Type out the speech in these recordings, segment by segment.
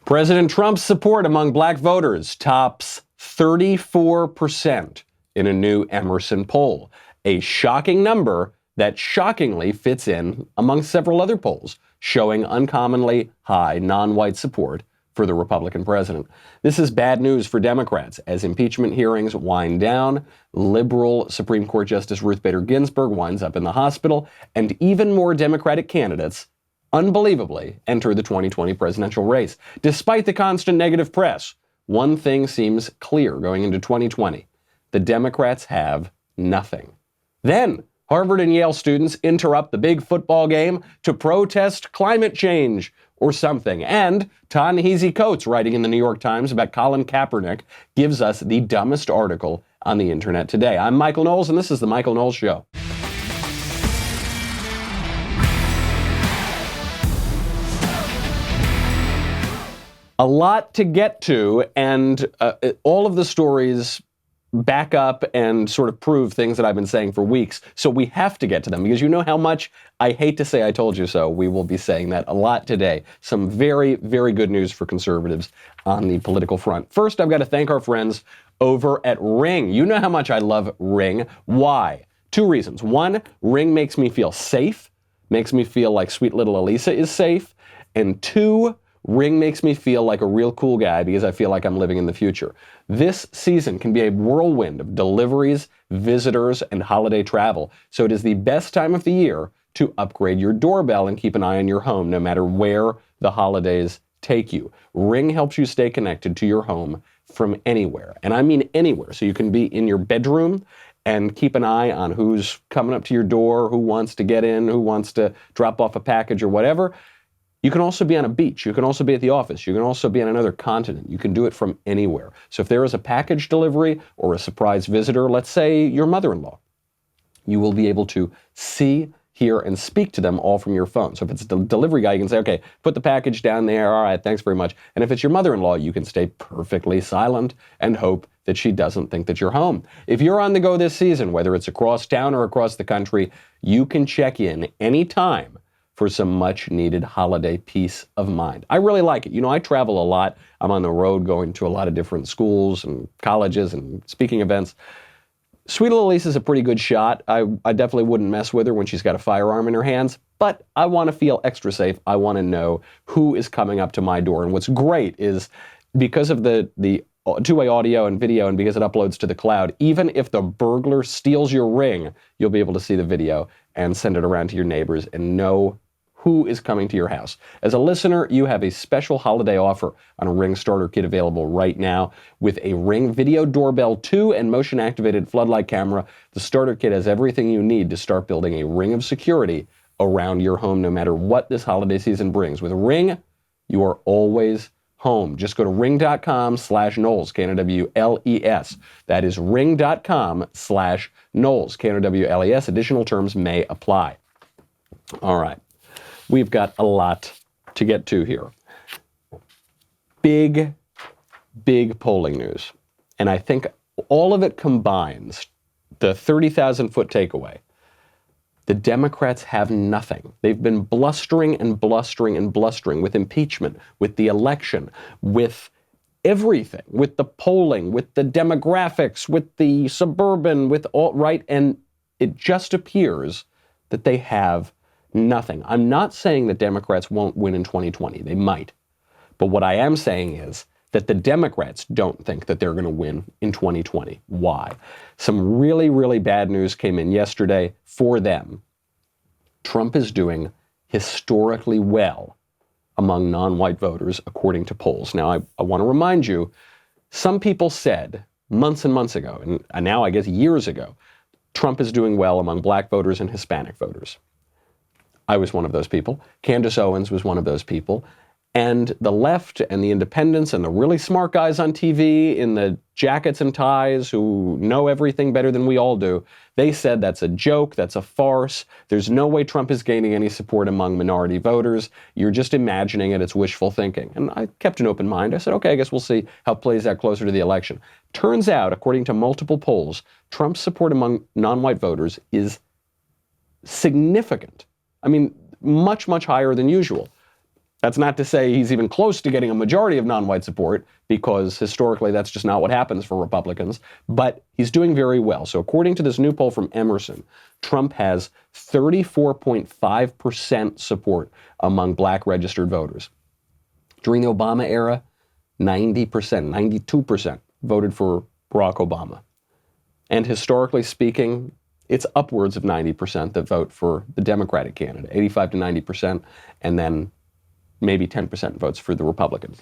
President Trump's support among black voters tops 34% in a new Emerson poll, a shocking number that shockingly fits in among several other polls showing uncommonly high non-white support for the Republican president. This is bad news for Democrats as impeachment hearings wind down, liberal Supreme Court Justice Ruth Bader Ginsburg winds up in the hospital, and even more Democratic candidates unbelievably enter the 2020 presidential race. Despite the constant negative press, one thing seems clear going into 2020. The Democrats have nothing. Then, Harvard and Yale students interrupt the big football game to protest climate change or something. And Ta-Nehisi Coates, writing in the New York Times about Colin Kaepernick, gives us the dumbest article on the internet today. I'm Michael Knowles, and this is The Michael Knowles Show. A lot to get to, and all of the stories back up and sort of prove things that I've been saying for weeks. So we have to get to them because you know how much I hate to say I told you so. We will be saying that a lot today. Some very, very good news for conservatives on the political front. First, I've got to thank our friends over at Ring. You know how much I love Ring. Why? Two reasons. One, Ring makes me feel safe, makes me feel like sweet little Elisa is safe. And two, Ring makes me feel like a real cool guy because I feel like I'm living in the future. This season can be a whirlwind of deliveries, visitors, and holiday travel. So it is the best time of the year to upgrade your doorbell and keep an eye on your home no matter where the holidays take you. Ring helps you stay connected to your home from anywhere. And I mean anywhere. So you can be in your bedroom and keep an eye on who's coming up to your door, who wants to get in, who wants to drop off a package or whatever. You can also be on a beach. You can also be at the office. You can also be on another continent. You can do it from anywhere. So if there is a package delivery or a surprise visitor, let's say your mother-in-law, you will be able to see, hear, and speak to them all from your phone. So if it's a delivery guy, you can say, okay, put the package down there. All right, thanks very much. And if it's your mother-in-law, you can stay perfectly silent and hope that she doesn't think that you're home. If you're on the go this season, whether it's across town or across the country, you can check in anytime for some much needed holiday peace of mind. I really like it. You know, I travel a lot. I'm on the road going to a lot of different schools and colleges and speaking events. Sweet little Lisa's a pretty good shot. I definitely wouldn't mess with her when she's got a firearm in her hands, but I want to feel extra safe. I want to know who is coming up to my door. And what's great is because of the two-way audio and video, and because it uploads to the cloud, even if the burglar steals your Ring, you'll be able to see the video and send it around to your neighbors and know who is coming to your house. As a listener, you have a special holiday offer on a Ring starter kit available right now. With a Ring Video Doorbell 2 and motion-activated floodlight camera, the starter kit has everything you need to start building a ring of security around your home, no matter what this holiday season brings. With Ring, you are always home. Just go to ring.com/Knowles, Knowles. That is ring.com/Knowles, Knowles. Additional terms may apply. All right. We've got a lot to get to here. Big polling news. And I think all of it combines the 30,000-foot takeaway. The Democrats have nothing. They've been blustering and blustering and blustering with impeachment, with the election, with everything, with the polling, with the demographics, with the suburban, with alt-right, and it just appears that they have nothing. I'm not saying that Democrats won't win in 2020. They might. But what I am saying is that the Democrats don't think that they're going to win in 2020. Why? Some really, really bad news came in yesterday for them. Trump is doing historically well among non-white voters, according to polls. Now, I want to remind you, some people said months and months ago, and now I guess years ago, Trump is doing well among black voters and Hispanic voters. I was one of those people. Candace Owens was one of those people. And the left and the independents and the really smart guys on TV in the jackets and ties who know everything better than we all do, they said that's a joke, that's a farce. There's no way Trump is gaining any support among minority voters. You're just imagining it. It's wishful thinking. And I kept an open mind. I said, okay, I guess we'll see how it plays out closer to the election. Turns out, according to multiple polls, Trump's support among non-white voters is significant. I mean, much, much higher than usual. That's not to say he's even close to getting a majority of non-white support, because historically that's just not what happens for Republicans, but he's doing very well. So according to this new poll from Emerson, Trump has 34.5% support among black registered voters. During the Obama era, 90%, 92% voted for Barack Obama. And historically speaking, it's upwards of 90% that vote for the Democratic candidate, 85 to 90%, and then maybe 10% votes for the Republican.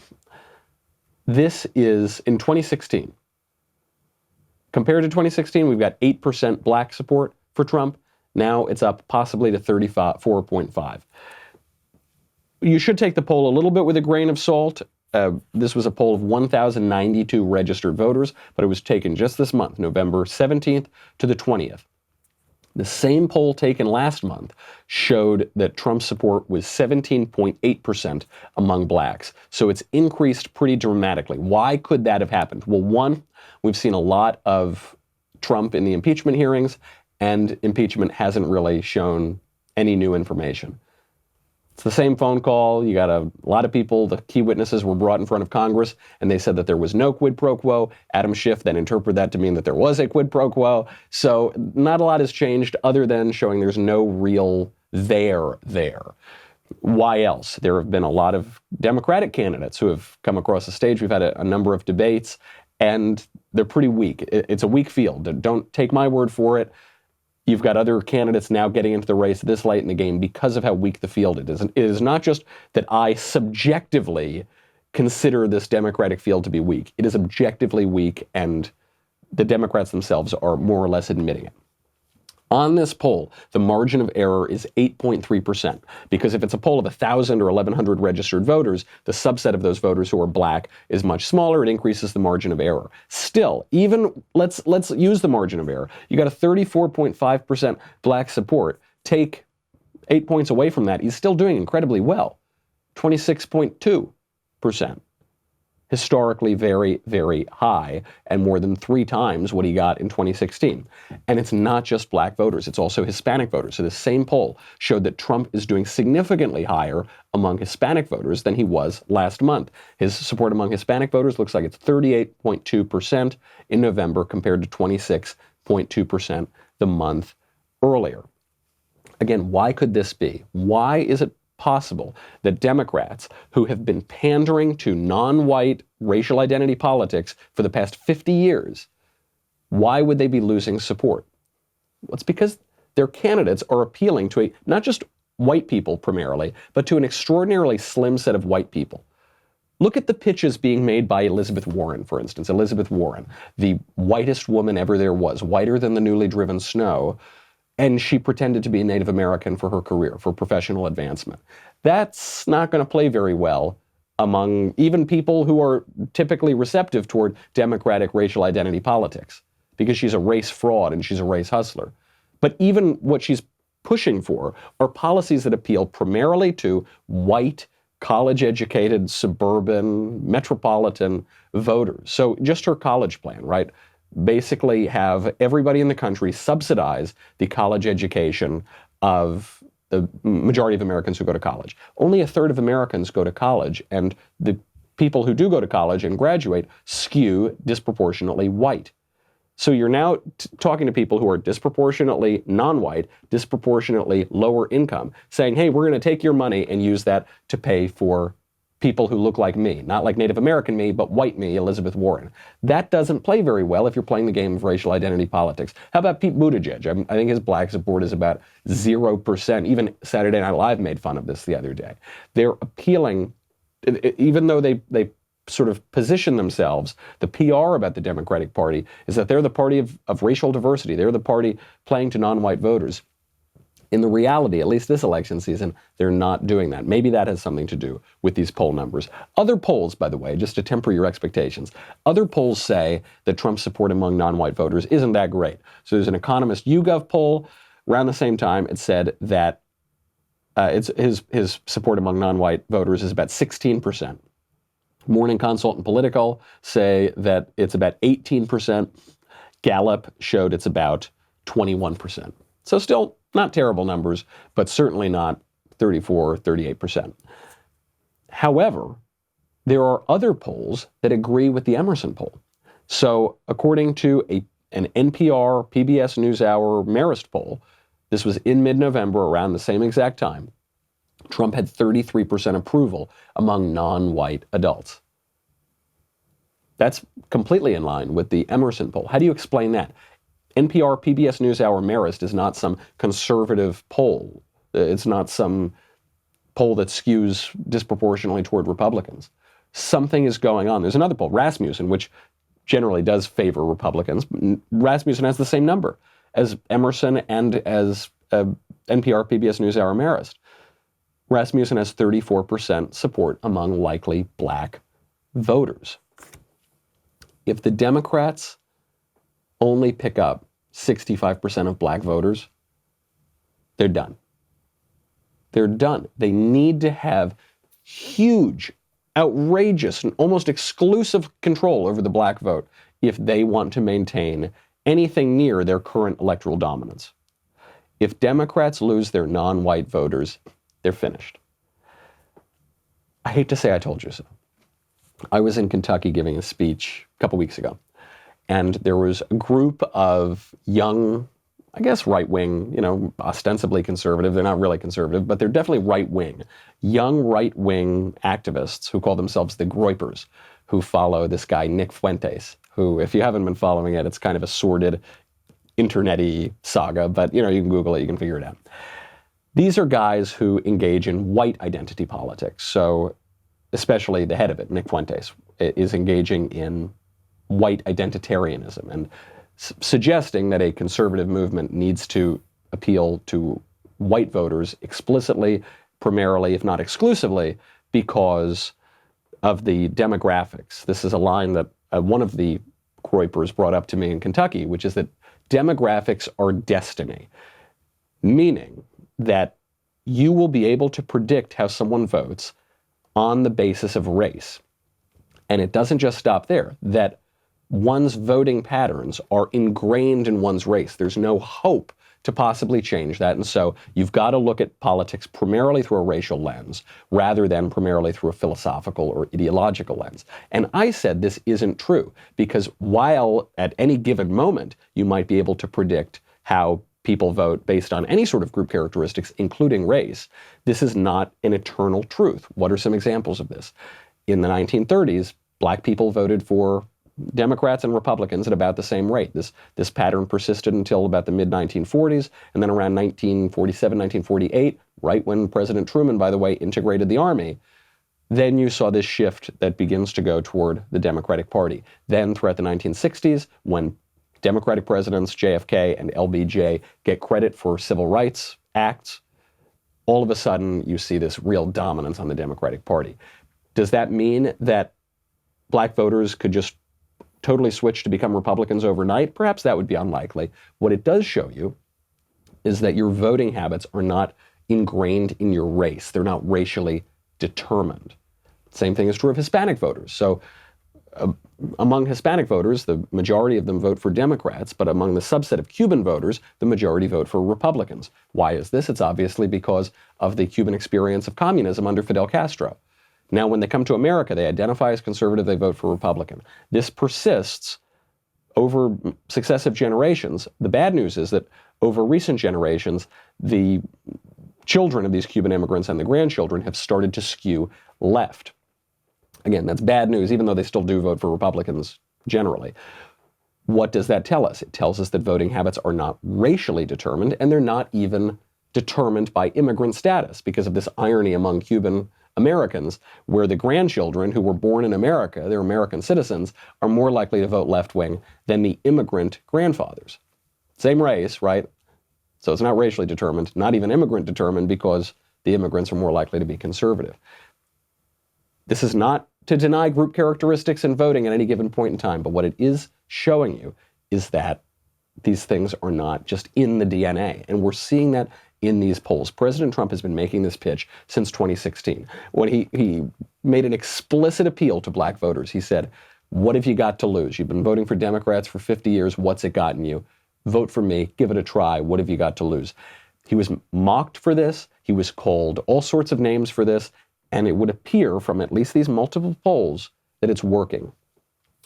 This is in 2016. Compared to 2016, we've got 8% black support for Trump. Now it's up possibly to 34.5. You should take the poll a little bit with a grain of salt. This was a poll of 1,092 registered voters, but it was taken just this month, November 17th to the 20th. The same poll taken last month showed that Trump's support was 17.8% among blacks. So it's increased pretty dramatically. Why could that have happened? Well, one, we've seen a lot of Trump in the impeachment hearings, and impeachment hasn't really shown any new information. It's the same phone call. You got a lot of people, the key witnesses were brought in front of Congress, and they said that there was no quid pro quo. Adam Schiff then interpreted that to mean that there was a quid pro quo. So not a lot has changed other than showing there's no real there. Why else? There have been a lot of Democratic candidates who have come across the stage. We've had a number of debates, and they're pretty weak. It's a weak field. Don't take my word for it. You've got other candidates now getting into the race this late in the game because of how weak the field it is. And it is not just that I subjectively consider this Democratic field to be weak. It is objectively weak, and the Democrats themselves are more or less admitting it. On this poll, the margin of error is 8.3%, because if it's a poll of 1,000 or 1,100 registered voters, the subset of those voters who are black is much smaller. It increases the margin of error. Still, even let's use the margin of error. You got a 34.5% black support. Take 8 points away from that, he's still doing incredibly well. 26.2%. Historically very, very high, and more than 3 times what he got in 2016. And it's not just black voters, it's also Hispanic voters. So the same poll showed that Trump is doing significantly higher among Hispanic voters than he was last month. His support among Hispanic voters looks like it's 38.2% in November compared to 26.2% the month earlier. Again, why could this be? Why is it possible that Democrats, who have been pandering to non-white racial identity politics for the past 50 years, why would they be losing support? Well, it's because their candidates are appealing to not just white people primarily, but to an extraordinarily slim set of white people. Look at the pitches being made by Elizabeth Warren, for instance. Elizabeth Warren, the whitest woman ever there was, whiter than the newly driven snow, and she pretended to be a Native American for her career, for professional advancement. That's not going to play very well among even people who are typically receptive toward democratic racial identity politics, because she's a race fraud and she's a race hustler. But even what she's pushing for are policies that appeal primarily to white, college-educated, suburban, metropolitan voters. So just her college plan, right? Basically have everybody in the country subsidize the college education of the majority of Americans who go to college. Only 1/3 of Americans go to college, and the people who do go to college and graduate skew disproportionately white. So you're now talking to people who are disproportionately non-white, disproportionately lower income, saying, hey, we're going to take your money and use that to pay for people who look like me, not like Native American me, but white me, Elizabeth Warren. That doesn't play very well if you're playing the game of racial identity politics. How about Pete Buttigieg? I think his black support is about 0%. Even Saturday Night Live made fun of this the other day. They're appealing, even though they sort of position themselves, the PR about the Democratic Party is that they're the party of racial diversity. They're the party playing to non-white voters. In the reality, at least this election season, they're not doing that. Maybe that has something to do with these poll numbers. Other polls, by the way, just to temper your expectations, other polls say that Trump's support among non-white voters isn't that great. So there's an Economist YouGov poll around the same time. It said that his support among non-white voters is about 16%. Morning Consult and Political say that it's about 18%. Gallup showed it's about 21%. So still not terrible numbers, but certainly not 34, 38%. However, there are other polls that agree with the Emerson poll. So according to an NPR PBS NewsHour Marist poll, this was in mid-November around the same exact time, Trump had 33% approval among non-white adults. That's completely in line with the Emerson poll. How do you explain that? NPR PBS NewsHour Marist is not some conservative poll. It's not some poll that skews disproportionately toward Republicans. Something is going on. There's another poll, Rasmussen, which generally does favor Republicans. Rasmussen has the same number as Emerson and as NPR PBS NewsHour Marist. Rasmussen has 34% support among likely black voters. If the Democrats only pick up 65% of black voters, they're done. They're done. They need to have huge, outrageous, and almost exclusive control over the black vote if they want to maintain anything near their current electoral dominance. If Democrats lose their non-white voters, they're finished. I hate to say I told you so. I was in Kentucky giving a speech a couple weeks ago, and there was a group of young, I guess right-wing, ostensibly conservative. They're not really conservative, but they're definitely right-wing. Young right-wing activists who call themselves the Groypers, who follow this guy, Nick Fuentes, who, if you haven't been following it, it's kind of a sordid, internet-y saga, but you can Google it, you can figure it out. These are guys who engage in white identity politics. So especially the head of it, Nick Fuentes, is engaging in white identitarianism and suggesting that a conservative movement needs to appeal to white voters explicitly, primarily, if not exclusively, because of the demographics. This is a line that one of the Groypers brought up to me in Kentucky, which is that demographics are destiny, meaning that you will be able to predict how someone votes on the basis of race. And it doesn't just stop there, that one's voting patterns are ingrained in one's race. There's no hope to possibly change that. And so you've got to look at politics primarily through a racial lens rather than primarily through a philosophical or ideological lens. And I said this isn't true because while at any given moment you might be able to predict how people vote based on any sort of group characteristics, including race, this is not an eternal truth. What are some examples of this? In the 1930s, black people voted for Democrats and Republicans at about the same rate. This pattern persisted until about the mid-1940s, and then around 1947, 1948, right when President Truman, by the way, integrated the Army, then you saw this shift that begins to go toward the Democratic Party. Then throughout the 1960s, when Democratic presidents JFK and LBJ get credit for civil rights acts, all of a sudden you see this real dominance on the Democratic Party. Does that mean that black voters could just totally switch to become Republicans overnight? Perhaps that would be unlikely. What it does show you is that your voting habits are not ingrained in your race. They're not racially determined. Same thing is true of Hispanic voters. So among Hispanic voters, the majority of them vote for Democrats, but among the subset of Cuban voters, the majority vote for Republicans. Why is this? It's obviously because of the Cuban experience of communism under Fidel Castro. Now, when they come to America, they identify as conservative, they vote for Republican. This persists over successive generations. The bad news is that over recent generations, the children of these Cuban immigrants and the grandchildren have started to skew left. Again, that's bad news, even though they still do vote for Republicans generally. What does that tell us? It tells us that voting habits are not racially determined, and they're not even determined by immigrant status because of this irony among Cuban Americans, where the grandchildren who were born in America, they're American citizens, are more likely to vote left-wing than the immigrant grandfathers. Same race, right? So it's not racially determined, not even immigrant determined, because the immigrants are more likely to be conservative. This is not to deny group characteristics in voting at any given point in time, but what it is showing you is that these things are not just in the DNA. And we're seeing that in these polls. President Trump has been making this pitch since 2016. When he made an explicit appeal to black voters, he said, what have you got to lose? You've been voting for Democrats for 50 years. What's it gotten you? Vote for me. Give it a try. What have you got to lose? He was mocked for this. He was called all sorts of names for this. And it would appear from at least these multiple polls that it's working.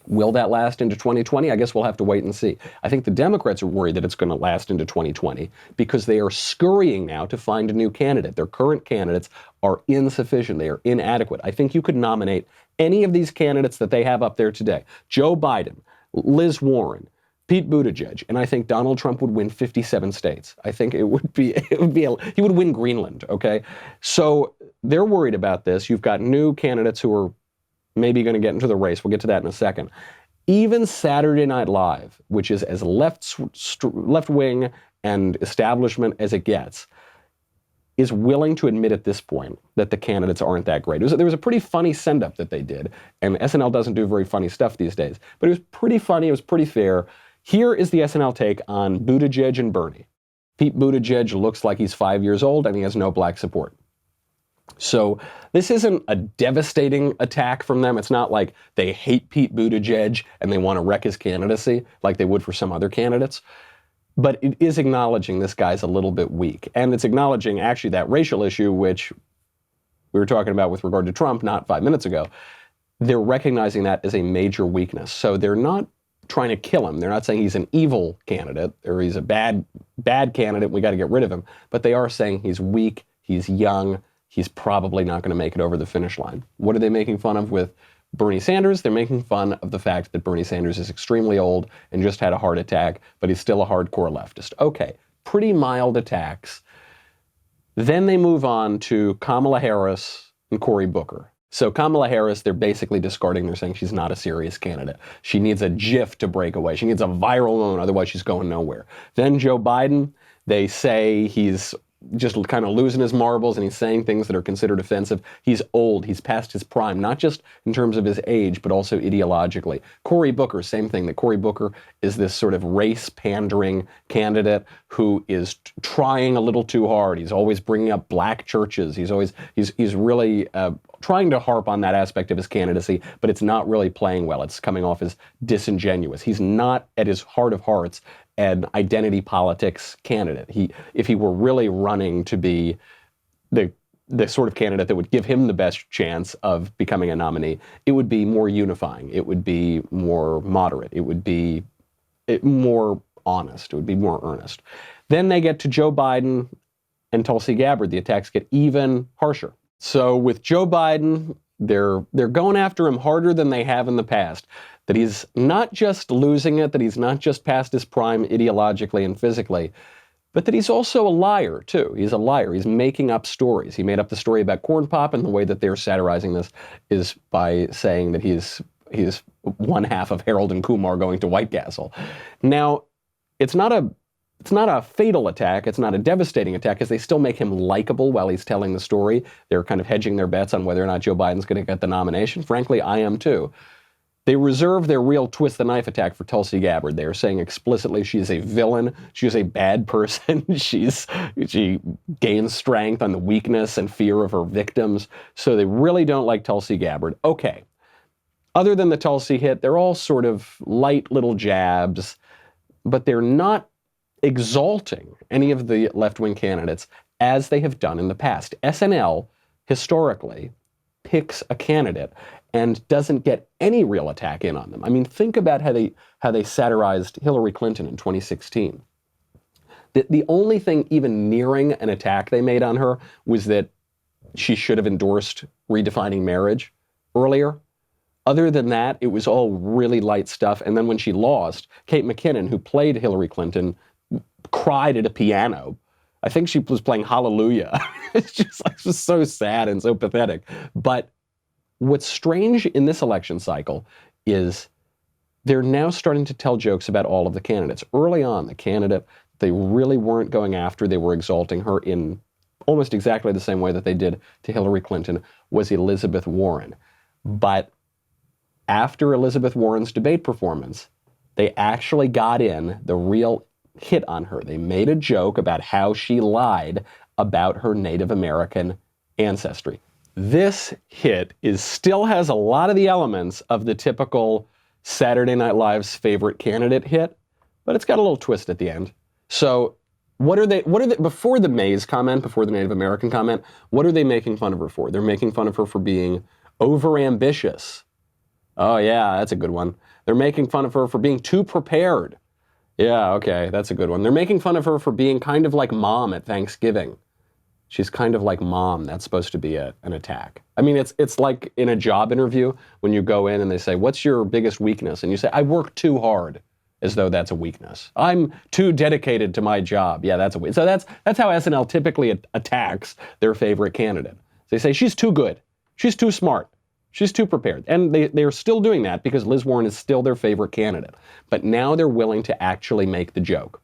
Will that last into 2020? I guess we'll have to wait and see. I think the Democrats are worried that it's going to last into 2020 because they are scurrying now to find a new candidate. Their current candidates are insufficient. They are inadequate. I think you could nominate any of these candidates that they have up there today. Joe Biden, Liz Warren, Pete Buttigieg, and I think Donald Trump would win 57 states. I think he would win Greenland, okay? So they're worried about this. You've got new candidates who are maybe going to get into the race. We'll get to that in a second. Even Saturday Night Live, which is as left-wing and establishment as it gets, is willing to admit at this point that the candidates aren't that great. There was a pretty funny send-up that they did, and SNL doesn't do very funny stuff these days, but it was pretty funny, it was pretty fair. Here is the SNL take on Buttigieg and Bernie. Pete Buttigieg looks like he's 5 years old and he has no black support. So this isn't a devastating attack from them. It's not like they hate Pete Buttigieg and they want to wreck his candidacy like they would for some other candidates. But it is acknowledging this guy's a little bit weak. And it's acknowledging actually that racial issue, which we were talking about with regard to Trump not 5 minutes ago. They're recognizing that as a major weakness. So they're not trying to kill him. They're not saying he's an evil candidate or he's a bad candidate, we got to get rid of him. But they are saying he's weak, he's young, he's probably not going to make it over the finish line. What are they making fun of with Bernie Sanders? They're making fun of the fact that Bernie Sanders is extremely old and just had a heart attack, but he's still a hardcore leftist. Okay, pretty mild attacks. Then they move on to Kamala Harris and Cory Booker. So Kamala Harris, they're basically discarding. They're saying she's not a serious candidate. She needs a GIF to break away. She needs a viral moment, otherwise she's going nowhere. Then Joe Biden, they say he's just kind of losing his marbles and he's saying things that are considered offensive. He's old. He's past his prime, not just in terms of his age, but also ideologically. Cory Booker, same thing, that Cory Booker is this sort of race-pandering candidate who is trying a little too hard. He's always bringing up black churches. He's really trying to harp on that aspect of his candidacy, but it's not really playing well. It's coming off as disingenuous. He's not, at his heart of hearts, an identity politics candidate. If he were really running to be the sort of candidate that would give him the best chance of becoming a nominee, it would be more unifying. It would be more moderate. It would be more honest. It would be more earnest. Then they get to Joe Biden and Tulsi Gabbard. The attacks get even harsher. So with Joe Biden, they're going after him harder than they have in the past. That he's not just losing it, that he's not just past his prime ideologically and physically, but that he's also a liar, too. He's a liar. He's making up stories. He made up the story about Corn Pop, and the way that they're satirizing this is by saying that he's one half of Harold and Kumar going to White Castle. Now, it's not a fatal attack. It's not a devastating attack, because they still make him likable while he's telling the story. They're kind of hedging their bets on whether or not Joe Biden's going to get the nomination. Frankly, I am, too. They reserve their real twist-the-knife attack for Tulsi Gabbard. They are saying explicitly she's a villain, she's a bad person, she gains strength on the weakness and fear of her victims. So they really don't like Tulsi Gabbard. Okay. Other than the Tulsi hit, they're all sort of light little jabs, but they're not exalting any of the left-wing candidates as they have done in the past. SNL, historically, picks a candidate and doesn't get any real attack in on them. I mean, think about how they satirized Hillary Clinton in 2016. The only thing even nearing an attack they made on her was that she should have endorsed redefining marriage earlier. Other than that, it was all really light stuff. And then when she lost, Kate McKinnon, who played Hillary Clinton, cried at a piano. I think she was playing Hallelujah. It's just so sad and so pathetic. But what's strange in this election cycle is they're now starting to tell jokes about all of the candidates. Early on, the candidate they really weren't going after, they were exalting her in almost exactly the same way that they did to Hillary Clinton, was Elizabeth Warren. But after Elizabeth Warren's debate performance, they actually got in the real hit on her. They made a joke about how she lied about her Native American ancestry. This hit still has a lot of the elements of the typical Saturday Night Live's favorite candidate hit, but it's got a little twist at the end. So before the Mays comment, before the Native American comment, what are they making fun of her for? They're making fun of her for being overambitious. Oh yeah, that's a good one. They're making fun of her for being too prepared. Yeah, okay, that's a good one. They're making fun of her for being kind of like mom at Thanksgiving. She's kind of like mom. That's supposed to be an attack. I mean, it's like in a job interview when you go in and they say, what's your biggest weakness? And you say, I work too hard, as though that's a weakness. I'm too dedicated to my job. Yeah, that's a weakness. So that's how SNL typically attacks their favorite candidate. They say, she's too good. She's too smart. She's too prepared. And they're still doing that because Liz Warren is still their favorite candidate. But now they're willing to actually make the joke.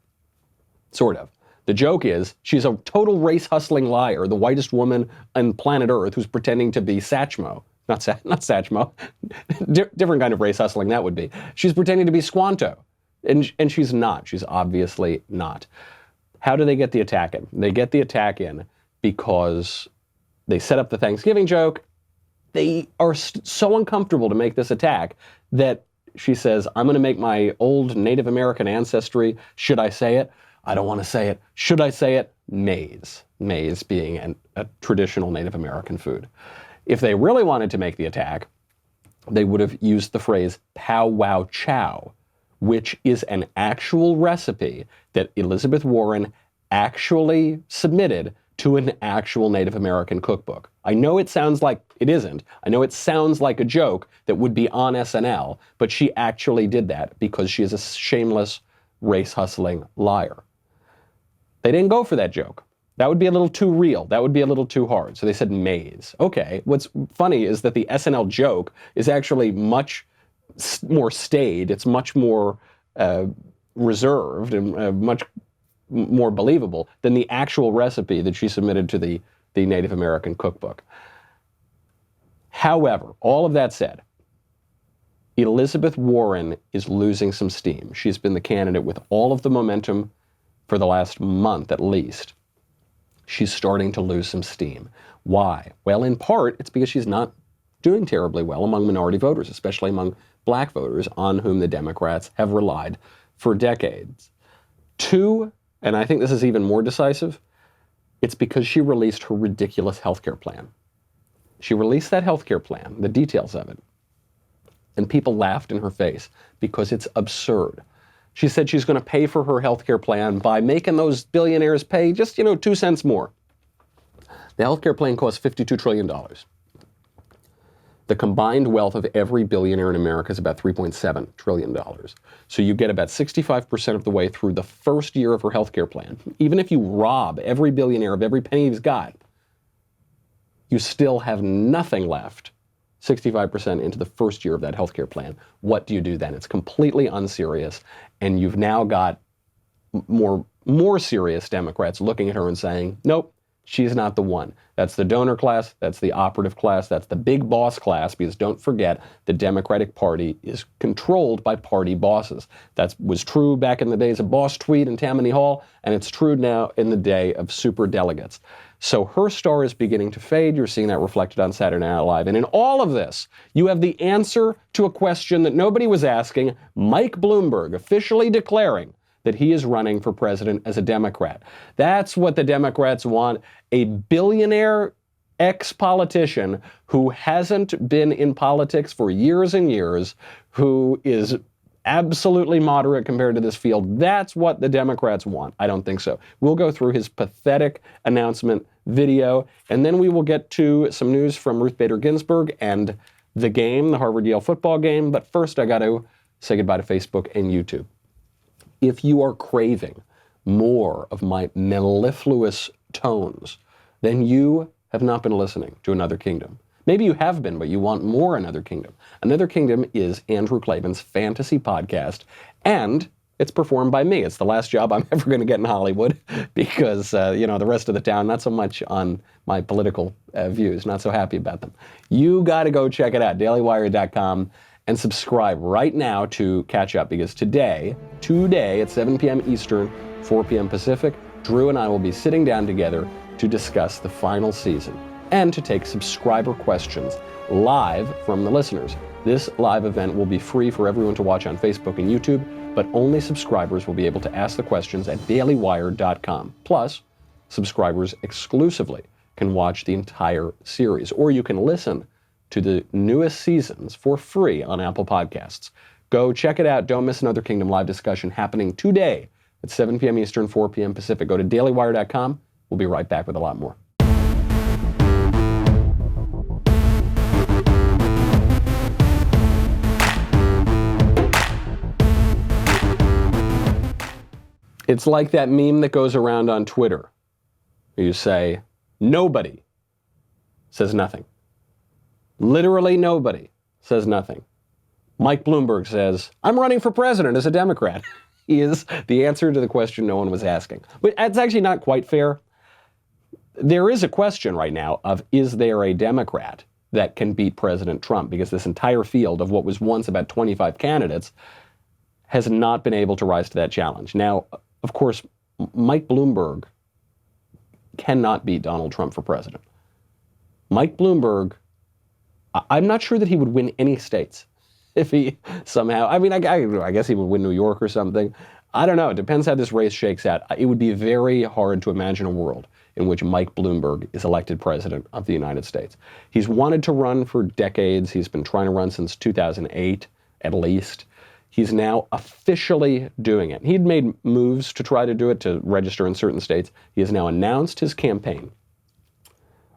Sort of. The joke is she's a total race-hustling liar, the whitest woman on planet Earth who's pretending to be Satchmo. Not Satchmo. Different kind of race-hustling that would be. She's pretending to be Squanto. And she's not. She's obviously not. How do they get the attack in? They get the attack in because they set up the Thanksgiving joke. They are so uncomfortable to make this attack that she says, I'm going to make my old Native American ancestry. Should I say it? I don't want to say it. Should I say it? Maize. Maize being a traditional Native American food. If they really wanted to make the attack, they would have used the phrase pow wow chow, which is an actual recipe that Elizabeth Warren actually submitted to an actual Native American cookbook. I know it sounds like it isn't. I know it sounds like a joke that would be on SNL, but she actually did that because she is a shameless, race-hustling liar. They didn't go for that joke. That would be a little too real. That would be a little too hard. So they said maize. Okay, what's funny is that the SNL joke is actually much more staid. It's much more reserved and much more believable than the actual recipe that she submitted to the Native American cookbook. However, all of that said, Elizabeth Warren is losing some steam. She's been the candidate with all of the momentum for the last month at least. She's starting to lose some steam. Why? Well, in part, it's because she's not doing terribly well among minority voters, especially among black voters on whom the Democrats have relied for decades. Two, and I think this is even more decisive, it's because she released her ridiculous healthcare plan. She released that healthcare plan, the details of it, and people laughed in her face because it's absurd. She said she's going to pay for her healthcare plan by making those billionaires pay just, 2 cents more. The healthcare plan costs $52 trillion. The combined wealth of every billionaire in America is about $3.7 trillion. So you get about 65% of the way through the first year of her healthcare plan. Even if you rob every billionaire of every penny he's got, you still have nothing left 65% into the first year of that healthcare plan. What do you do then? It's completely unserious, and you've now got more serious Democrats looking at her and saying, nope, she's not the one. That's the donor class, that's the operative class, that's the big boss class, because don't forget, the Democratic Party is controlled by party bosses. That was true back in the days of Boss Tweed and Tammany Hall, and it's true now in the day of superdelegates. So her star is beginning to fade. You're seeing that reflected on Saturday Night Live. And in all of this, you have the answer to a question that nobody was asking, Mike Bloomberg officially declaring that he is running for president as a Democrat. That's what the Democrats want, a billionaire ex-politician who hasn't been in politics for years and years, who is absolutely moderate compared to this field. That's what the Democrats want. I don't think so. We'll go through his pathetic announcement video, and then we will get to some news from Ruth Bader Ginsburg and the game, the Harvard-Yale football game. But first, I got to say goodbye to Facebook and YouTube. If you are craving more of my mellifluous tones, then you have not been listening to Another Kingdom. Maybe you have been, but you want more Another Kingdom. Another Kingdom is Andrew Klavan's fantasy podcast, and it's performed by me. It's the last job I'm ever going to get in Hollywood because, the rest of the town, not so much on my political views, not so happy about them. You got to go check it out, dailywire.com, and subscribe right now to catch up, because today at 7 p.m. Eastern, 4 p.m. Pacific, Drew and I will be sitting down together to discuss the final season and to take subscriber questions live from the listeners. This live event will be free for everyone to watch on Facebook and YouTube, but only subscribers will be able to ask the questions at dailywire.com. Plus, subscribers exclusively can watch the entire series, or you can listen to the newest seasons for free on Apple Podcasts. Go check it out. Don't miss another Kingdom Live discussion happening today at 7 p.m. Eastern, 4 p.m. Pacific. Go to dailywire.com. We'll be right back with a lot more. It's like that meme that goes around on Twitter. You say, nobody says nothing. Literally nobody says nothing. Mike Bloomberg says, I'm running for president as a Democrat. He is the answer to the question no one was asking. But it's actually not quite fair. There is a question right now of, is there a Democrat that can beat President Trump? Because this entire field of what was once about 25 candidates has not been able to rise to that challenge. Now, of course, Mike Bloomberg cannot beat Donald Trump for president. Mike Bloomberg, I'm not sure that he would win any states if he somehow, I mean, I guess he would win New York or something. I don't know. It depends how this race shakes out. It would be very hard to imagine a world in which Mike Bloomberg is elected president of the United States. He's wanted to run for decades. He's been trying to run since 2008, at least. He's now officially doing it. He'd made moves to try to do it, to register in certain states. He has now announced his campaign.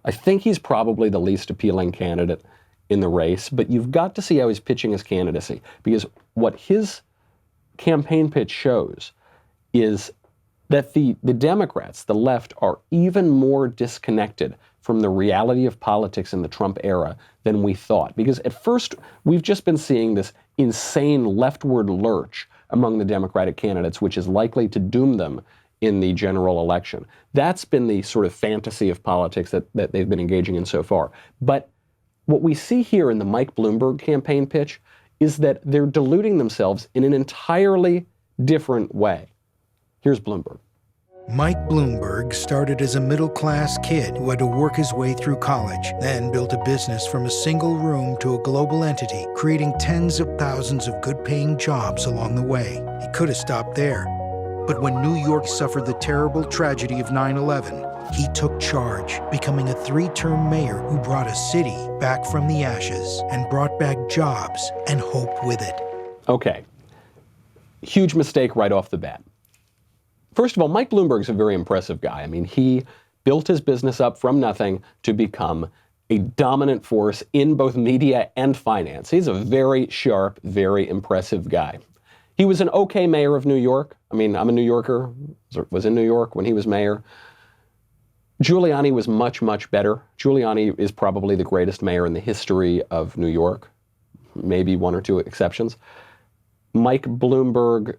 I think he's probably the least appealing candidate in the race, but you've got to see how he's pitching his candidacy, because what his campaign pitch shows is that the Democrats, the left, are even more disconnected from the reality of politics in the Trump era than we thought. Because at first, we've just been seeing this insane leftward lurch among the Democratic candidates, which is likely to doom them in the general election. That's been the sort of fantasy of politics that they've been engaging in so far. But what we see here in the Mike Bloomberg campaign pitch is that they're deluding themselves in an entirely different way. Here's Bloomberg. Mike Bloomberg started as a middle-class kid who had to work his way through college, then built a business from a single room to a global entity, creating tens of thousands of good-paying jobs along the way. He could have stopped there. But when New York suffered the terrible tragedy of 9/11, he took charge, becoming a 3-term mayor who brought a city back from the ashes and brought back jobs and hope with it. Okay. Huge mistake right off the bat. First of all, Mike Bloomberg's a very impressive guy. I mean, he built his business up from nothing to become a dominant force in both media and finance. He's a very sharp, very impressive guy. He was an okay mayor of New York. I mean, I'm a New Yorker, was in New York when he was mayor. Giuliani was much, much better. Giuliani is probably the greatest mayor in the history of New York, maybe one or two exceptions. Mike Bloomberg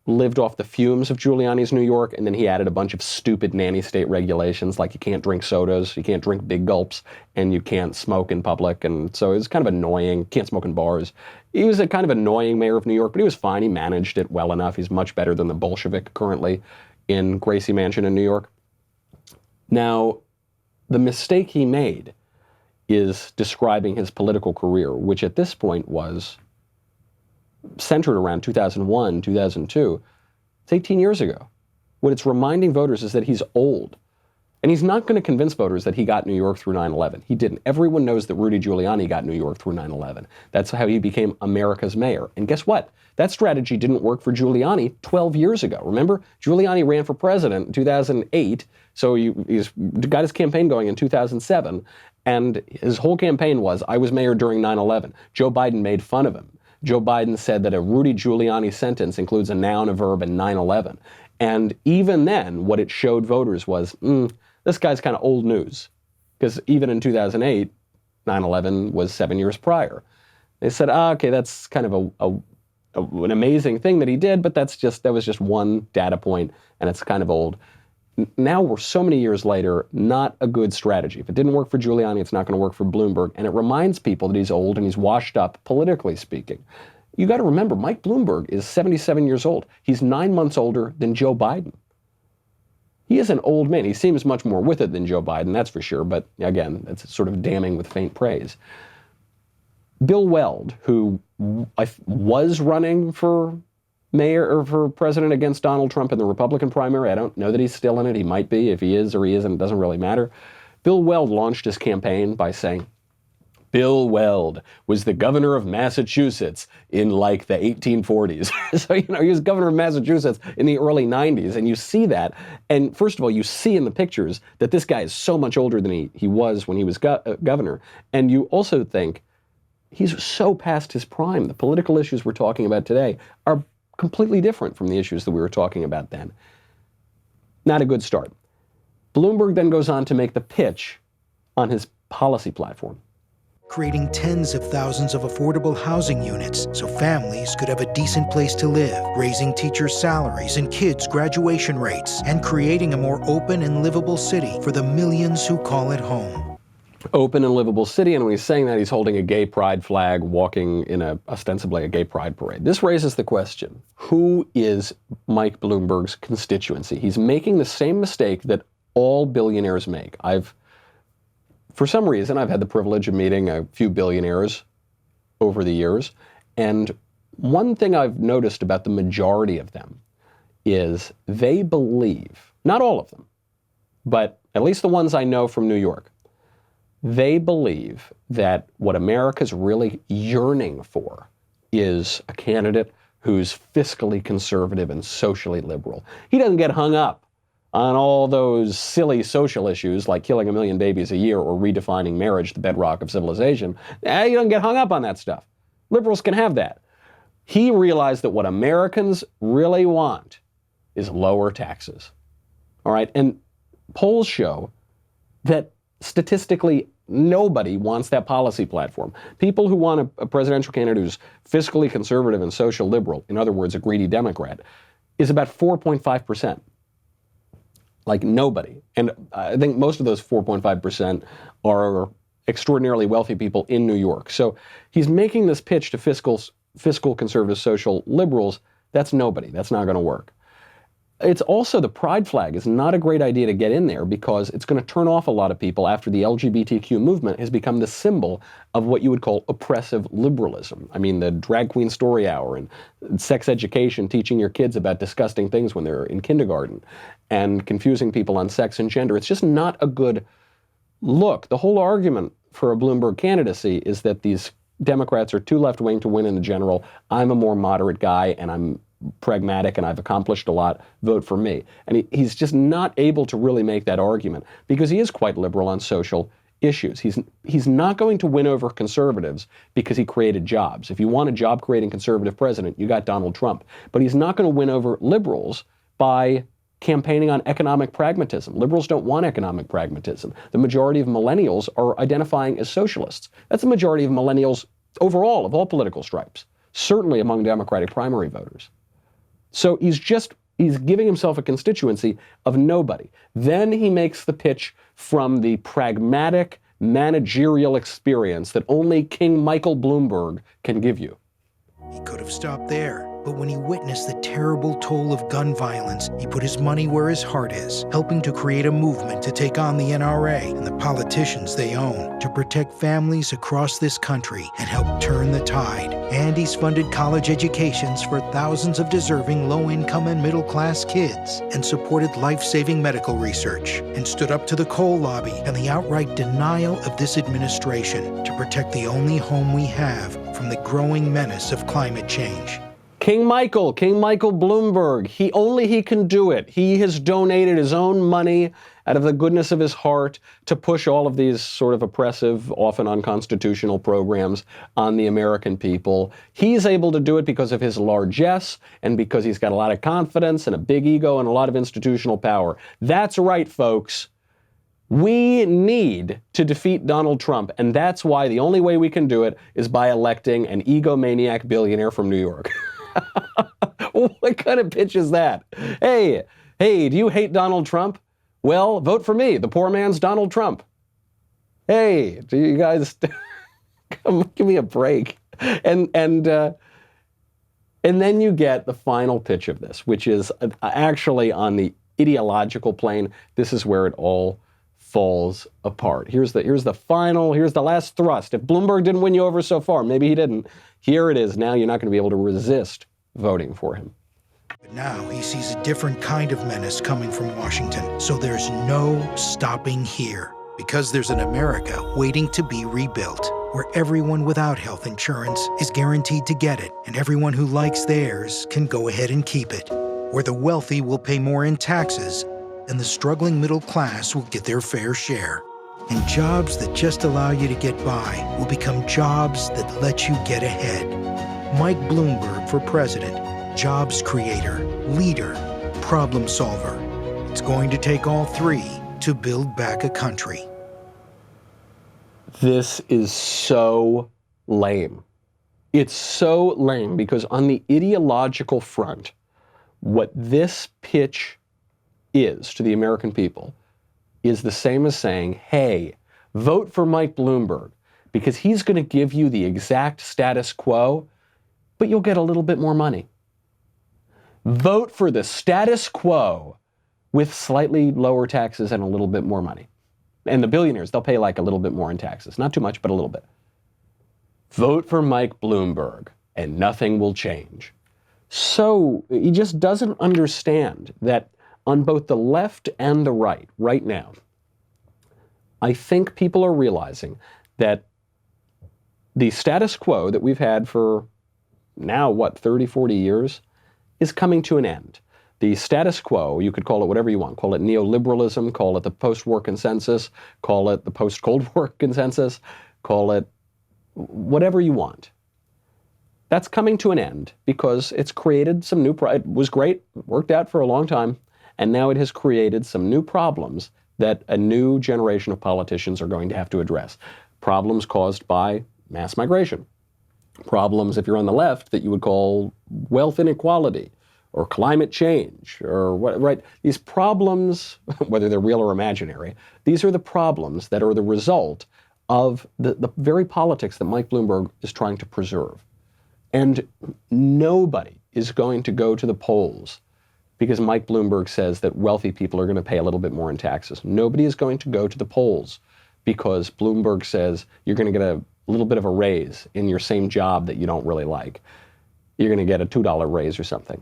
lived off the fumes of Giuliani's New York, and then he added a bunch of stupid nanny state regulations, like you can't drink sodas, you can't drink big gulps, and you can't smoke in public, and so it was kind of annoying. Can't smoke in bars. He was a kind of annoying mayor of New York, but he was fine. He managed it well enough. He's much better than the Bolshevik currently in Gracie Mansion in New York. Now, the mistake he made is describing his political career, which at this point was centered around 2001, 2002. It's 18 years ago. What it's reminding voters is that he's old. And he's not going to convince voters that he got New York through 9/11. He didn't. Everyone knows that Rudy Giuliani got New York through 9/11. That's how he became America's mayor. And guess what? That strategy didn't work for Giuliani 12 years ago. Remember? Giuliani ran for president in 2008, so he's got his campaign going in 2007, and his whole campaign was, I was mayor during 9/11. Joe Biden made fun of him. Joe Biden said that a Rudy Giuliani sentence includes a noun, a verb, and 9/11. And even then, what it showed voters was, this guy's kind of old news. Because even in 2008, 9/11 was 7 years prior. They said, okay, that's kind of an amazing thing that he did, but that was just one data point, and it's kind of old. Now we're so many years later, not a good strategy. If it didn't work for Giuliani, it's not going to work for Bloomberg. And it reminds people that he's old and he's washed up, politically speaking. You got to remember, Mike Bloomberg is 77 years old. He's 9 months older than Joe Biden. He is an old man. He seems much more with it than Joe Biden, that's for sure. But again, it's sort of damning with faint praise. Bill Weld, who was running for mayor or for president against Donald Trump in the Republican primary. I don't know that he's still in it. He might be. If he is or he isn't, it doesn't really matter. Bill Weld launched his campaign by saying, Bill Weld was the governor of Massachusetts in like the 1840s. So, he was governor of Massachusetts in the early 90s. And you see that. And first of all, you see in the pictures that this guy is so much older than he was when he was governor. And you also think he's so past his prime. The political issues we're talking about today are completely different from the issues that we were talking about then. Not a good start. Bloomberg then goes on to make the pitch on his policy platform. Creating tens of thousands of affordable housing units so families could have a decent place to live, raising teachers' salaries and kids' graduation rates, and creating a more open and livable city for the millions who call it home. Open and livable city, and when he's saying that, he's holding a gay pride flag, walking in ostensibly a gay pride parade. This raises the question, who is Mike Bloomberg's constituency? He's making the same mistake that all billionaires make. For some reason, I've had the privilege of meeting a few billionaires over the years, and one thing I've noticed about the majority of them is they believe, not all of them, but at least the ones I know from New York, they believe that what America's really yearning for is a candidate who's fiscally conservative and socially liberal. He doesn't get hung up on all those silly social issues like killing 1 million babies a year or redefining marriage, the bedrock of civilization. You don't get hung up on that stuff. Liberals can have that. He realized that what Americans really want is lower taxes. All right, and polls show that statistically nobody wants that policy platform. People who want a presidential candidate who's fiscally conservative and social liberal, in other words, a greedy Democrat, is about 4.5%. Like nobody. And I think most of those 4.5% are extraordinarily wealthy people in New York. So he's making this pitch to fiscal conservative social liberals. That's nobody. That's not going to work. It's also the pride flag is not a great idea to get in there because it's going to turn off a lot of people after the LGBTQ movement has become the symbol of what you would call oppressive liberalism. I mean, the drag queen story hour and sex education, teaching your kids about disgusting things when they're in kindergarten and confusing people on sex and gender. It's just not a good look. The whole argument for a Bloomberg candidacy is that these Democrats are too left-wing to win in the general. I'm a more moderate guy and I'm pragmatic and I've accomplished a lot, vote for me. And he's just not able to really make that argument because he is quite liberal on social issues. He's not going to win over conservatives because he created jobs. If you want a job-creating conservative president, you got Donald Trump. But he's not going to win over liberals by campaigning on economic pragmatism. Liberals don't want economic pragmatism. The majority of millennials are identifying as socialists. That's the majority of millennials overall, of all political stripes, certainly among Democratic primary voters. So he's giving himself a constituency of nobody. Then he makes the pitch from the pragmatic managerial experience that only King Michael Bloomberg can give you. He could have stopped there, but when he witnessed the terrible toll of gun violence, he put his money where his heart is, helping to create a movement to take on the NRA and the politicians they own, to protect families across this country and help turn the tide. And he's funded college educations for thousands of deserving low-income and middle-class kids, and supported life-saving medical research, and stood up to the coal lobby and the outright denial of this administration to protect the only home we have from the growing menace of climate change. King Michael Bloomberg, he can do it. He has donated his own money out of the goodness of his heart to push all of these sort of oppressive, often unconstitutional programs on the American people. He's able to do it because of his largesse and because he's got a lot of confidence and a big ego and a lot of institutional power. That's right, folks. We need to defeat Donald Trump, and that's why the only way we can do it is by electing an egomaniac billionaire from New York. What kind of pitch is that? Hey, do you hate Donald Trump? Well, vote for me, the poor man's Donald Trump. Hey, do you guys come give me a break? And then you get the final pitch of this, which is actually on the ideological plane. This is where it all falls apart. Here's the last thrust. If Bloomberg didn't win you over so far, maybe he didn't. Here it is. Now you're not going to be able to resist voting for him. But now he sees a different kind of menace coming from Washington. So there's no stopping here. Because there's an America waiting to be rebuilt, where everyone without health insurance is guaranteed to get it, and everyone who likes theirs can go ahead and keep it. Where the wealthy will pay more in taxes, and the struggling middle class will get their fair share. And jobs that just allow you to get by will become jobs that let you get ahead. Mike Bloomberg for president, jobs creator, leader, problem solver. It's going to take all three to build back a country. This is so lame. It's so lame because on the ideological front, what this pitch is to the American people is the same as saying, hey, vote for Mike Bloomberg because he's going to give you the exact status quo, but you'll get a little bit more money. Vote for the status quo with slightly lower taxes and a little bit more money. And the billionaires, they'll pay like a little bit more in taxes. Not too much, but a little bit. Vote for Mike Bloomberg and nothing will change. So he just doesn't understand that on both the left and the right now, I think people are realizing that the status quo that we've had for now, 30, 40 years, is coming to an end. The status quo, you could call it whatever you want. Call it neoliberalism, call it the post-war consensus, call it the post-Cold War consensus, call it whatever you want. That's coming to an end because it's created some new, it was great, worked out for a long time, and now it has created some new problems that a new generation of politicians are going to have to address. Problems caused by mass migration. Problems, if you're on the left, that you would call wealth inequality or climate change or what, right? These problems, whether they're real or imaginary, these are the problems that are the result of the very politics that Mike Bloomberg is trying to preserve. And nobody is going to go to the polls because Mike Bloomberg says that wealthy people are going to pay a little bit more in taxes. Nobody is going to go to the polls because Bloomberg says you're going to get a little bit of a raise in your same job that you don't really like. You're going to get a $2 raise or something.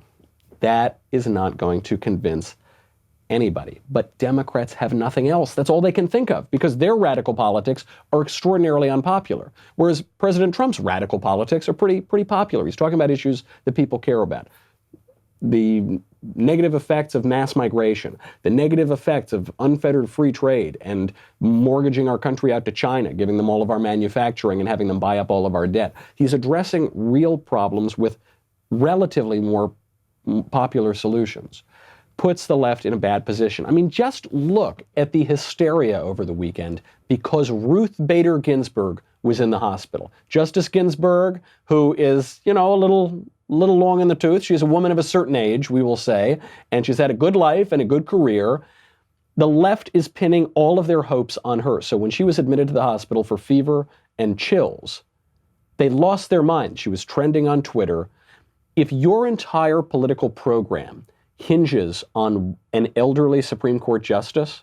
That is not going to convince anybody. But Democrats have nothing else. That's all they can think of because their radical politics are extraordinarily unpopular. Whereas President Trump's radical politics are pretty popular. He's talking about issues that people care about. The negative effects of mass migration, the negative effects of unfettered free trade and mortgaging our country out to China, giving them all of our manufacturing and having them buy up all of our debt. He's addressing real problems with relatively more popular solutions. Puts the left in a bad position. I mean, just look at the hysteria over the weekend because Ruth Bader Ginsburg was in the hospital. Justice Ginsburg, who is, a little long in the tooth. She's a woman of a certain age, we will say, and she's had a good life and a good career. The left is pinning all of their hopes on her. So when she was admitted to the hospital for fever and chills, they lost their mind. She was trending on Twitter. If your entire political program hinges on an elderly Supreme Court justice,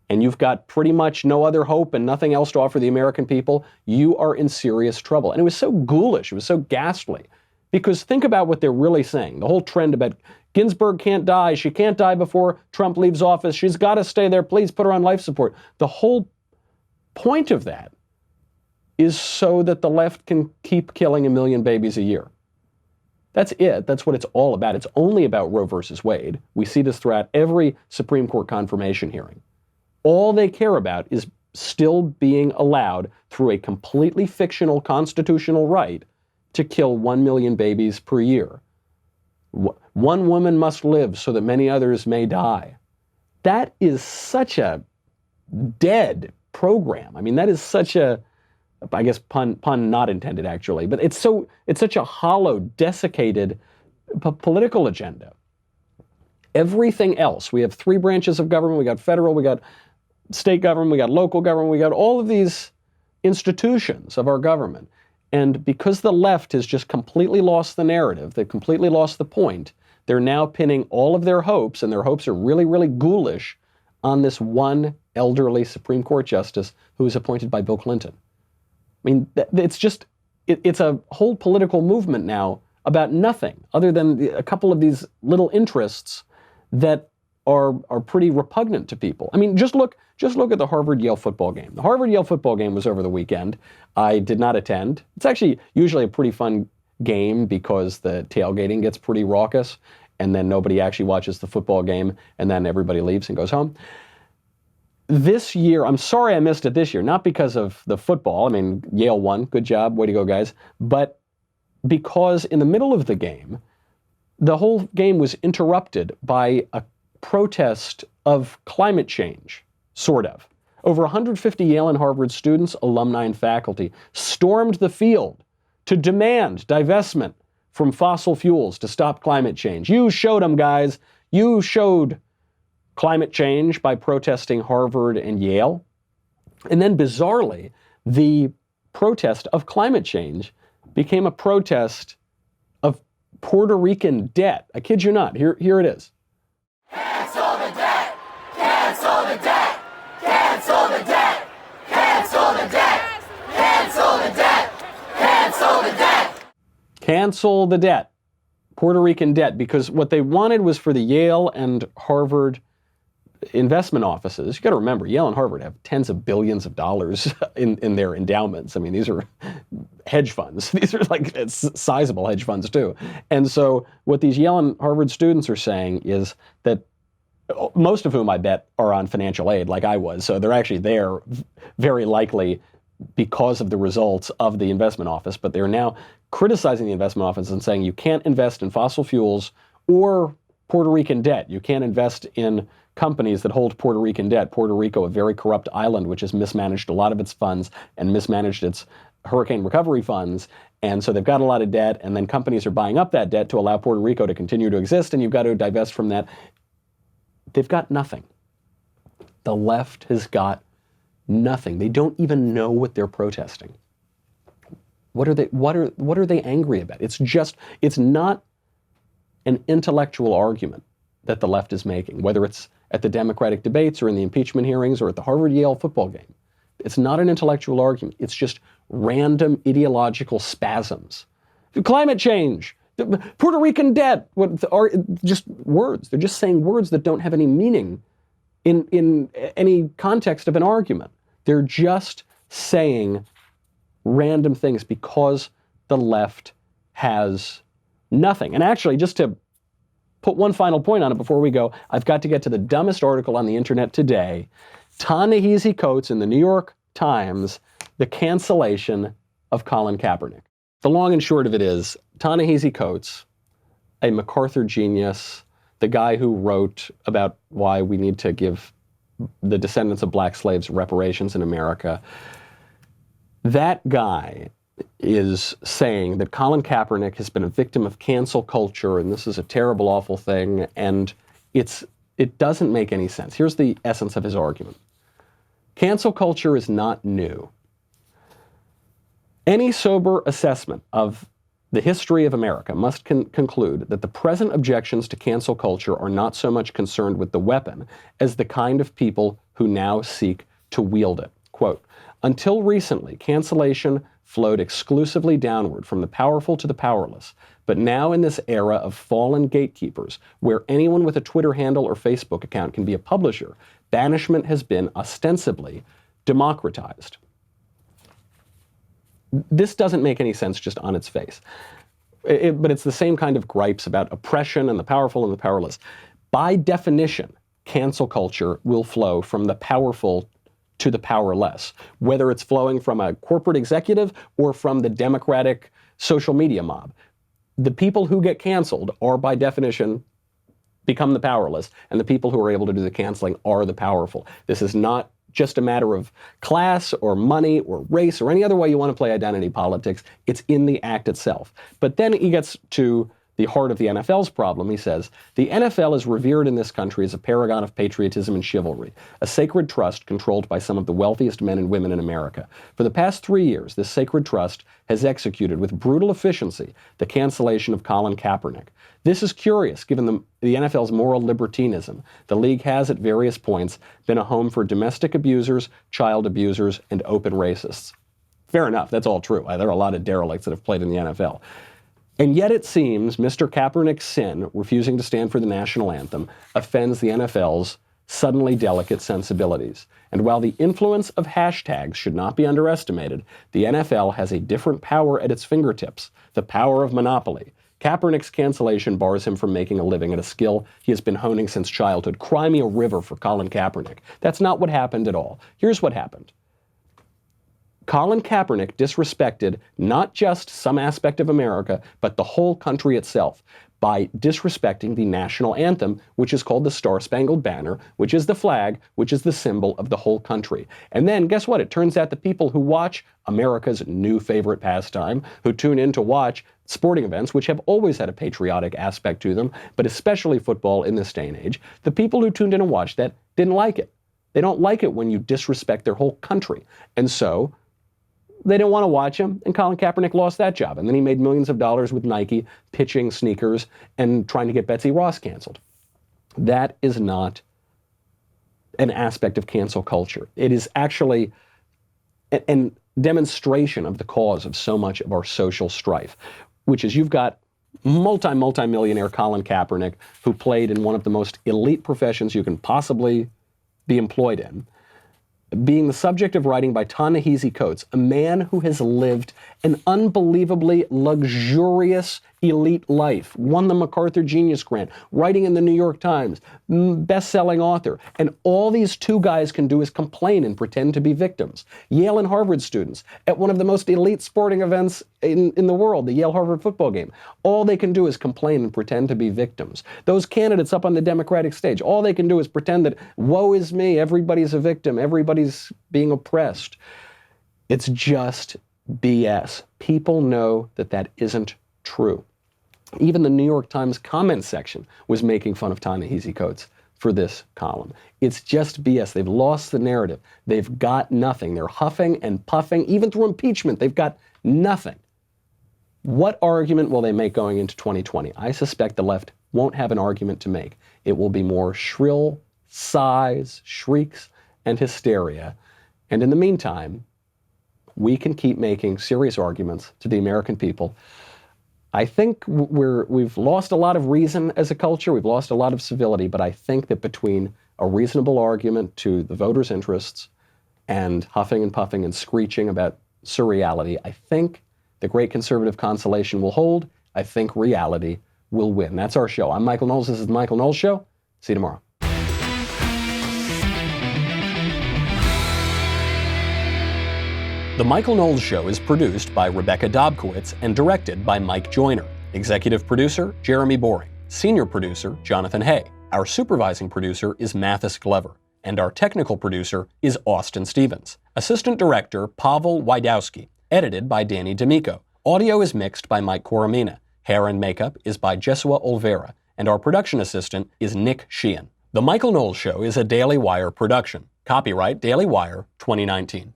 and you've got pretty much no other hope and nothing else to offer the American people, you are in serious trouble. And it was so ghoulish, it was so ghastly. Because think about what they're really saying. The whole trend about Ginsburg can't die, she can't die before Trump leaves office, she's got to stay there, please put her on life support. The whole point of that is so that the left can keep killing 1 million babies a year. That's it. That's what it's all about. It's only about Roe versus Wade. We see this throughout every Supreme Court confirmation hearing. All they care about is still being allowed through a completely fictional constitutional right to kill 1 million babies per year. One woman must live so that many others may die. That is such a dead program. I mean, that is such a, I guess pun not intended actually, but it's such a hollow, desiccated political agenda. Everything else, we have 3 branches of government. We got federal, we got state government, we got local government, we got all of these institutions of our government. And because the left has just completely lost the narrative, they've completely lost the point, they're now pinning all of their hopes, and their hopes are really, really ghoulish, on this one elderly Supreme Court justice who was appointed by Bill Clinton. I mean, it's a whole political movement now about nothing other than a couple of these little interests that are pretty repugnant to people. I mean, just look at the Harvard-Yale football game. The Harvard-Yale football game was over the weekend. I did not attend. It's actually usually a pretty fun game because the tailgating gets pretty raucous, and then nobody actually watches the football game, and then everybody leaves and goes home. This year, I'm sorry I missed it this year, not because of the football. I mean, Yale won. Good job. Way to go, guys. But because in the middle of the game, the whole game was interrupted by a protest of climate change, sort of. Over 150 Yale and Harvard students, alumni, and faculty stormed the field to demand divestment from fossil fuels to stop climate change. You showed them, guys. You showed climate change by protesting Harvard and Yale. And then bizarrely, the protest of climate change became a protest of Puerto Rican debt. I kid you not. Here it is. Cancel the debt! Cancel the debt! Cancel the debt! Cancel the debt! Cancel the debt! Cancel the debt! Cancel the debt. Puerto Rican debt, because what they wanted was for the Yale and Harvard investment offices. You got to remember, Yale and Harvard have tens of billions of dollars in their endowments. I mean, these are hedge funds. These are like sizable hedge funds too. And so what these Yale and Harvard students are saying is that most of whom I bet are on financial aid like I was. So they're actually there very likely because of the results of the investment office. But they're now criticizing the investment office and saying you can't invest in fossil fuels or Puerto Rican debt. You can't invest in companies that hold Puerto Rican debt. Puerto Rico, a very corrupt island, which has mismanaged a lot of its funds and mismanaged its hurricane recovery funds. And so they've got a lot of debt, and then companies are buying up that debt to allow Puerto Rico to continue to exist, and you've got to divest from that. They've got nothing. The left has got nothing. They don't even know what they're protesting. What are they angry about? It's not an intellectual argument that the left is making, whether it's at the Democratic debates or in the impeachment hearings or at the Harvard-Yale football game. It's not an intellectual argument. It's just random ideological spasms. Climate change, Puerto Rican debt, are just words. They're just saying words that don't have any meaning in any context of an argument. They're just saying random things because the left has nothing. And actually, just to put one final point on it before we go, I've got to get to the dumbest article on the internet today. Ta-Nehisi quotes in the New York Times the cancellation of Colin Kaepernick. The long and short of it is, Ta-Nehisi Coates, a MacArthur genius, the guy who wrote about why we need to give the descendants of black slaves reparations in America, that guy is saying that Colin Kaepernick has been a victim of cancel culture, and this is a terrible, awful thing, and it doesn't make any sense. Here's the essence of his argument. Cancel culture is not new. Any sober assessment of the history of America must conclude that the present objections to cancel culture are not so much concerned with the weapon as the kind of people who now seek to wield it. Quote, until recently, cancellation flowed exclusively downward from the powerful to the powerless. But now in this era of fallen gatekeepers, where anyone with a Twitter handle or Facebook account can be a publisher, banishment has been ostensibly democratized. This doesn't make any sense just on its face. But it's the same kind of gripes about oppression and the powerful and the powerless. By definition, cancel culture will flow from the powerful to the powerless, whether it's flowing from a corporate executive or from the Democratic social media mob. The people who get canceled are, by definition, become the powerless, and the people who are able to do the canceling are the powerful. This is not just a matter of class or money or race or any other way you want to play identity politics. It's in the act itself. But then he gets to the heart of the NFL's problem, he says, the NFL is revered in this country as a paragon of patriotism and chivalry, a sacred trust controlled by some of the wealthiest men and women in America. For the past 3 years, this sacred trust has executed with brutal efficiency the cancellation of Colin Kaepernick. This is curious, given the NFL's moral libertinism. The league has, at various points, been a home for domestic abusers, child abusers, and open racists. Fair enough, that's all true. There are a lot of derelicts that have played in the NFL. And yet it seems Mr. Kaepernick's sin, refusing to stand for the national anthem, offends the NFL's suddenly delicate sensibilities. And while the influence of hashtags should not be underestimated, the NFL has a different power at its fingertips, the power of monopoly. Kaepernick's cancellation bars him from making a living at a skill he has been honing since childhood. Cry me a river for Colin Kaepernick. That's not what happened at all. Here's what happened. Colin Kaepernick disrespected not just some aspect of America, but the whole country itself by disrespecting the national anthem, which is called the Star-Spangled Banner, which is the flag, which is the symbol of the whole country. And then, guess what? It turns out the people who watch America's new favorite pastime, who tune in to watch sporting events, which have always had a patriotic aspect to them, but especially football in this day and age, the people who tuned in and watched that didn't like it. They don't like it when you disrespect their whole country. And so they didn't want to watch him, and Colin Kaepernick lost that job. And then he made millions of dollars with Nike, pitching sneakers, and trying to get Betsy Ross canceled. That is not an aspect of cancel culture. It is actually a demonstration of the cause of so much of our social strife, which is you've got multi-millionaire Colin Kaepernick, who played in one of the most elite professions you can possibly be employed in, being the subject of writing by Ta-Nehisi Coates, a man who has lived an unbelievably luxurious elite life, won the MacArthur Genius Grant, writing in the New York Times, best-selling author. And all these two guys can do is complain and pretend to be victims. Yale and Harvard students at one of the most elite sporting events in the world, the Yale-Harvard football game. All they can do is complain and pretend to be victims. Those candidates up on the Democratic stage, all they can do is pretend that, woe is me, everybody's a victim, everybody's being oppressed. It's just BS. People know that that isn't true. Even the New York Times comment section was making fun of Ta-Nehisi Coates for this column. It's just BS. They've lost the narrative. They've got nothing. They're huffing and puffing. Even through impeachment, they've got nothing. What argument will they make going into 2020? I suspect the left won't have an argument to make. It will be more shrill sighs, shrieks, and hysteria. And in the meantime, we can keep making serious arguments to the American people. I think we've lost a lot of reason as a culture. We've lost a lot of civility. But I think that between a reasonable argument to the voters' interests and huffing and puffing and screeching about surreality, I think the great conservative consolation will hold. I think reality will win. That's our show. I'm Michael Knowles. This is The Michael Knowles Show. See you tomorrow. The Michael Knowles Show is produced by Rebecca Dobkowitz and directed by Mike Joyner. Executive producer, Jeremy Boring. Senior producer, Jonathan Hay. Our supervising producer is Mathis Glover. And our technical producer is Austin Stevens. Assistant director, Pavel Wydowski. Edited by Danny D'Amico. Audio is mixed by Mike Coromina. Hair and makeup is by Jesua Olvera. And our production assistant is Nick Sheehan. The Michael Knowles Show is a Daily Wire production. Copyright Daily Wire 2019.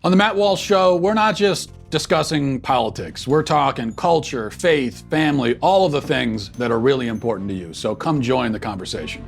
On the Matt Walsh Show, we're not just discussing politics. We're talking culture, faith, family, all of the things that are really important to you. So come join the conversation.